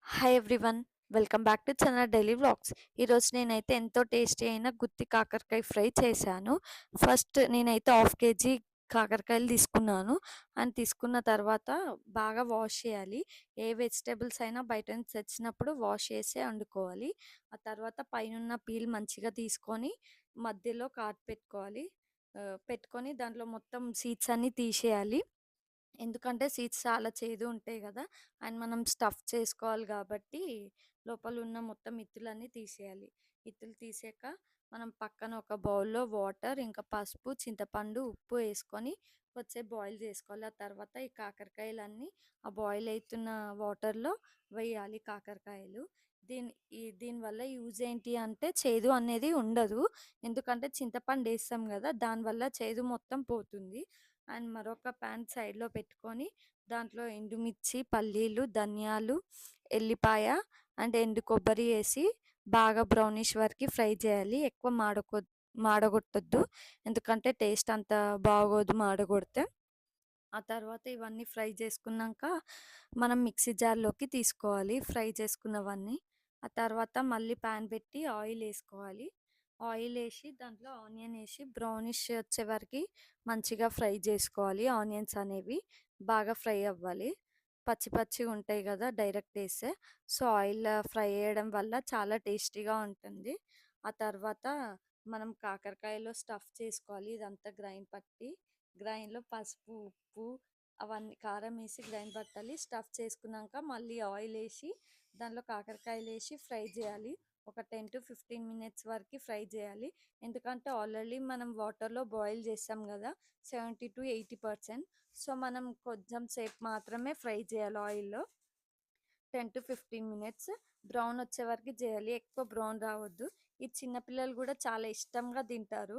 Hi everyone. Welcome back to chana daily vlogs. ఈరోజు నేనైతే ఎంతో టేస్టీ అయిన గుత్తి కాకరకాయ ఫ్రై చేశాను. ఫస్ట్ నేనైతే హాఫ్ కేజీ కాకరకాయలు తీసుకున్నాను. అండ్ తీసుకున్న తర్వాత బాగా వాష్ చేయాలి. ఏ వెజిటేబుల్స్ అయినా బయట నుంచి తెచ్చినప్పుడు వాష్ చేసే వండుకోవాలి. ఆ తర్వాత పైనున్న పీల్ మంచిగా తీసుకొని మధ్యలో కాటు పెట్టుకోవాలి. పెట్టుకొని దాంట్లో మొత్తం సీడ్స్ అన్నీ తీసేయాలి. ఎందుకంటే సీడ్స్ చాలా చేదు ఉంటాయి గదా! అండ్ మనం స్టఫ్ చేసుకోవాలి గాబట్టి, లోపలున్న మొత్తం ఇత్తులన్నీ తీసేయాలి. ఇత్తులు తీసాక మనం పక్కన ఒక బౌల్‌లో వాటర్, ఇంకా పసుపు, చింతపండు, ఉప్పు యేసుకొని కొద్దిసేపు బాయిల్ జేసుకోవాలి. ఆ తర్వాత ఈ కాకరకాయలన్నీ ఆ బాయిల్ అయితున్న వాటర్‌లో వేయాలి కాకరకాయలు. దీనివల్ల యూజ్ ఏంటి అంటే చేదు అనేది ఉండదు. ఎందుకంటే చింతపండేస్తాం గదా! దానివల్ల చేదు మొత్తం పోతుంది. అండ్ మరొక పాన్ సైడ్‌లో పెట్టుకొని దాంట్లో ఎండుమిర్చి, పల్లీలు, ధనియాలు, ఎల్లిపాయ అండ్ ఎండు కొబ్బరి ఏసి బాగా బ్రౌనిష్ వరకి ఫ్రై చేయాలి. ఎక్కువ మాడగొట్టొద్దు. ఎందుకంటే టేస్ట్ అంత బాగోదు మాడగొడితే. ఆ తర్వాత ఇవన్నీ ఫ్రై చేసుకున్నాక మనం మిక్సీ జార్‌లోకి తీసుకోవాలి ఫ్రై చేసుకున్నవన్నీ. ఆ తర్వాత మళ్ళీ పాన్ పెట్టి ఆయిల్ ఏసుకోవాలి. ఆయిల్ ఏసి దాంట్లో ఆనియన్ ఏసి బ్రౌనిష్ వచ్చే వరకి మంచిగా ఫ్రై చేసుకోవాలి. ఆనియన్స్ అనేవి బాగా ఫ్రై అవ్వాలి. పచ్చి పచ్చిగా ఉంటాయి గదా! డైరెక్ట్ ఏస్తే. సో, ఆయిల్‌లో ఫ్రై చేయడం వల్ల చాలా టేస్టీగా ఉంటుంది. ఆ తర్వాత మనం కాకరకాయలో స్టఫ్ చేసుకోవాలి. ఇదంతా గ్రైండ్‌లో పసుపు, ఉప్పు అవన్నీ కారం ఏసి గ్రైండ్ పట్టాలి. స్టఫ్ చేసుకున్నాక మళ్ళీ ఆయిలేసి దాంట్లో కాకరకాయలేసి ఫ్రై జేయాలి. ఒక 10-15 మినిట్స్ వరకి ఫ్రై జేయాలి. ఎందుకంటే ఆల్రెడీ మనం వాటర్‌లో బాయిల్ చేసాం గదా! 70-80%. సో, మనం కొంచెం సేపు మాత్రమే ఫ్రై చేయాలి ఆయిల్‌లో. 10-15 మినిట్స్ బ్రౌన్ వచ్చే వరకు చేయాలి. ఎక్కువ బ్రౌన్ రావద్దు. ఇది చిన్న పిల్లలు గూడా చాలా ఇష్టంగా తింటారు.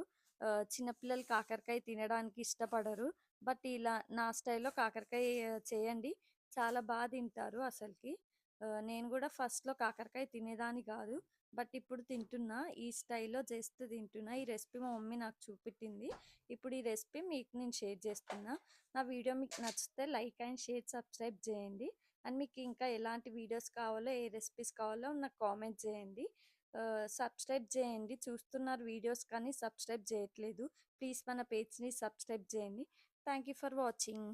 చిన్నపిల్లలు కాకరకాయ తినడానికి ఇష్టపడరు. బట్ ఇలా నా స్టైల్‌లో కాకరకాయ చేయండి. చాలా తింటారు అసలకి. నేను గూడా ఫస్ట్‌లో కాకరకాయ తినేదాన్ని గాదు. బట్ ఇప్పుడు తింటున్నా. ఈ స్టైల్‌లో చేస్తూ తింటున్నా. ఈ రెసిపీ మా మమ్మీ నాకు చూపెట్టింది. ఇప్పుడు ఈ రెసిపీ మీకు నేను షేర్ చేస్తున్నా. నా వీడియో మీకు నచ్చితే లైక్ అండ్ షేర్, సబ్స్క్రైబ్ చేయండి. అండ్ మీకు ఇంకా ఎలాంటి వీడియోస్ కావాలో, ఏ రెసిపీస్ కావాలో నాకు కామెంట్ చేయండి. సబ్స్క్రైబ్ చేయండి. చూస్తున్నారు వీడియోస్ కానీ సబ్స్క్రైబ్ చేయట్లేదు. ప్లీజ్ మన పేజ్‌ని సబ్స్క్రైబ్ చేయండి. Thank you for watching.